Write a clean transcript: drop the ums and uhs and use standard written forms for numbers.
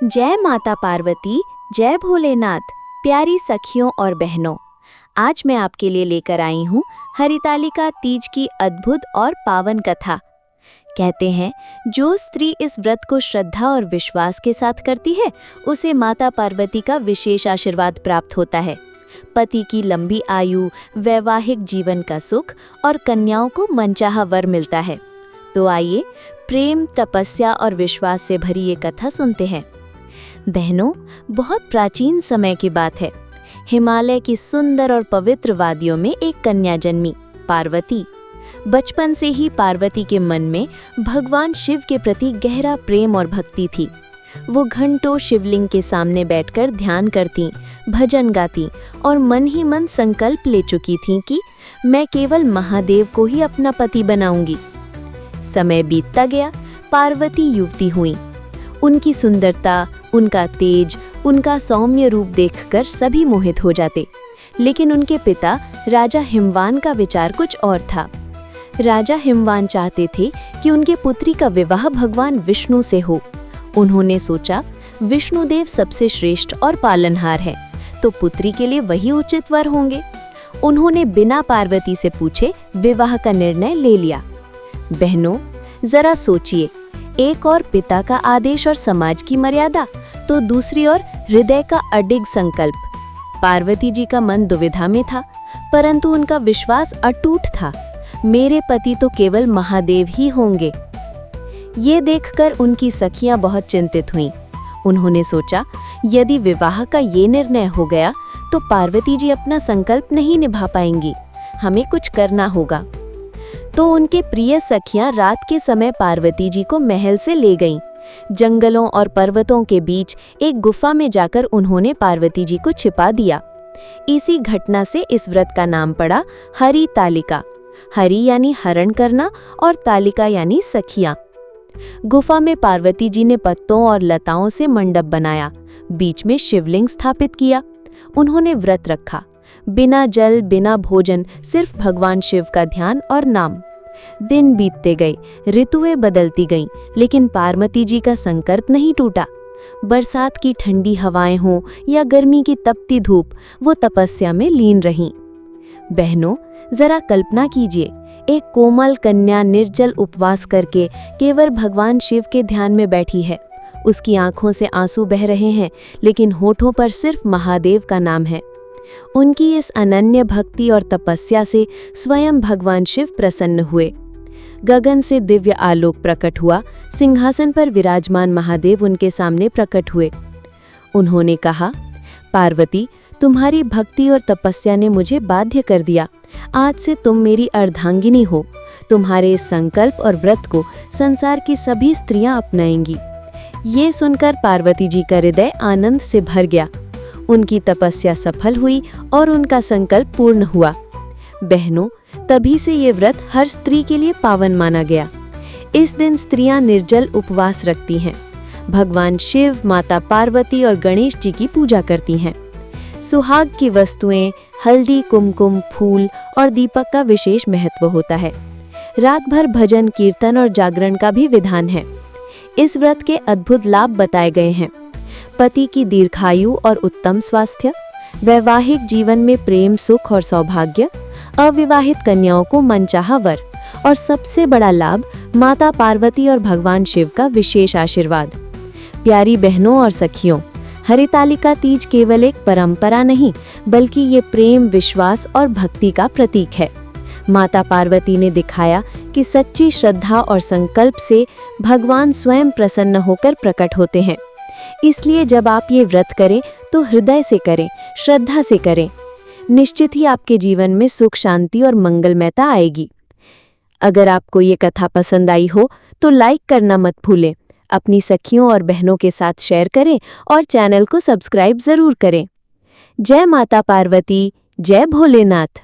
जय माता पार्वती, जय भोलेनाथ। प्यारी सखियों और बहनों, आज मैं आपके लिए लेकर आई हूँ हरितालिका तीज की अद्भुत और पावन कथा। कहते हैं, जो स्त्री इस व्रत को श्रद्धा और विश्वास के साथ करती है, उसे माता पार्वती का विशेष आशीर्वाद प्राप्त होता है। पति की लंबी आयु, वैवाहिक जीवन का सुख और कन्याओं को मनचाहा वर मिलता है। तो आइए प्रेम, तपस्या और विश्वास से भरी ये कथा सुनते हैं। बहनों, बहुत प्राचीन समय की बात है। हिमालय की सुंदर और पवित्र वादियों में एक कन्या जन्मी, पार्वती। बचपन से ही पार्वती के मन में भगवान शिव के प्रति गहरा प्रेम और भक्ति थी। वो घंटों शिवलिंग के सामने बैठकर ध्यान करती, भजन गाती और मन ही मन संकल्प ले चुकी थीं कि मैं केवल महादेव को ही अपना पति बनाऊंगी। समय बीतता गया, पार्वती युवती हुई। उनकी सुंदरता, उनका तेज, उनका सौम्य रूप देखकर सभी मोहित हो जाते। लेकिन उनके पिता राजा हिमवान का विचार कुछ और था। राजा हिमवान चाहते थे कि उनके पुत्री का विवाह भगवान विष्णु से हो। उन्होंने सोचा, विष्णुदेव सबसे श्रेष्ठ और पालनहार है, तो पुत्री के लिए वही उचित वर होंगे। उन्होंने बिना पार्वती से पूछे विवाह का निर्णय ले लिया। बहनों, जरा सोचिए, एक और पिता का आदेश और समाज की मर्यादा, तो दूसरी ओर हृदय का अडिग संकल्प। पार्वती जी का मन दुविधा में था, परंतु उनका विश्वास अटूट था। मेरे पति तो केवल महादेव ही होंगे। ये देखकर उनकी सखियां बहुत चिंतित हुईं। उन्होंने सोचा, यदि विवाह का ये निर्णय हो गया तो पार्वती जी अपना संकल्प नहीं निभा पाएंगी। हमें कुछ करना होगा। तो उनके प्रिय सखियां रात के समय पार्वती जी को महल से ले गईं। जंगलों और पर्वतों के बीच एक गुफा में जाकर उन्होंने पार्वती जी को छिपा दिया। इसी घटना से इस व्रत का नाम पड़ा हरितालिका। हरि यानी हरण करना और तालिका यानी सखियां। गुफा में पार्वती जी ने पत्तों और लताओं से मंडप बनाया, बीच में शिवलिंग स्थापित किया। उन्होंने व्रत रखा, बिना जल, बिना भोजन, सिर्फ भगवान शिव का ध्यान और नाम। दिन बीतते गए, ऋतुएं बदलती गईं, लेकिन पार्वती जी का संकल्प नहीं टूटा। बरसात की ठंडी हवाएं हों या गर्मी की तपती धूप, वो तपस्या में लीन रहीं। बहनों, जरा कल्पना कीजिए, एक कोमल कन्या निर्जल उपवास करके केवल भगवान शिव के ध्यान में बैठी है। उसकी आंखों से आंसू बह रहे हैं, लेकिन होठों पर सिर्फ महादेव का नाम है। उनकी इस अनन्य भक्ति और तपस्या से स्वयं भगवान शिव प्रसन्न हुए। गगन से दिव्य आलोक प्रकट हुआ। सिंहासन पर विराजमान महादेव उनके सामने प्रकट हुए। उन्होंने कहा, पार्वती, तुम्हारी भक्ति और तपस्या ने मुझे बाध्य कर दिया। आज से तुम मेरी अर्धांगिनी हो। तुम्हारे इस संकल्प और व्रत को संसार की सभी स्त्रियां अपनाएंगी। ये सुनकर पार्वती जी का हृदय आनंद से भर गया। उनकी तपस्या सफल हुई और उनका संकल्प पूर्ण हुआ। बहनों, तभी से ये व्रत हर स्त्री के लिए पावन माना गया। इस दिन स्त्रियां निर्जल उपवास रखती हैं। भगवान शिव, माता पार्वती और गणेश जी की पूजा करती हैं। सुहाग की वस्तुएं, हल्दी, कुमकुम, फूल और दीपक का विशेष महत्व होता है। रात भर भजन, कीर्तन और जागरण का भी विधान है। इस व्रत के अद्भुत लाभ बताए गए हैं। पति की दीर्घायु और उत्तम स्वास्थ्य, वैवाहिक जीवन में प्रेम, सुख और सौभाग्य, अविवाहित कन्याओं को मनचाहा वर, और सबसे बड़ा लाभ माता पार्वती और भगवान शिव का विशेष आशीर्वाद। प्यारी बहनों और सखियों, हरितालिका तीज केवल एक परंपरा नहीं, बल्कि ये प्रेम, विश्वास और भक्ति का प्रतीक है। माता पार्वती ने दिखाया कि सच्ची श्रद्धा और संकल्प से भगवान स्वयं प्रसन्न होकर प्रकट होते हैं। इसलिए जब आप ये व्रत करें तो हृदय से करें, श्रद्धा से करें। निश्चित ही आपके जीवन में सुख, शांति और मंगलमयता आएगी। अगर आपको ये कथा पसंद आई हो तो लाइक करना मत भूलें। अपनी सखियों और बहनों के साथ शेयर करें और चैनल को सब्सक्राइब जरूर करें। जय माता पार्वती, जय भोलेनाथ।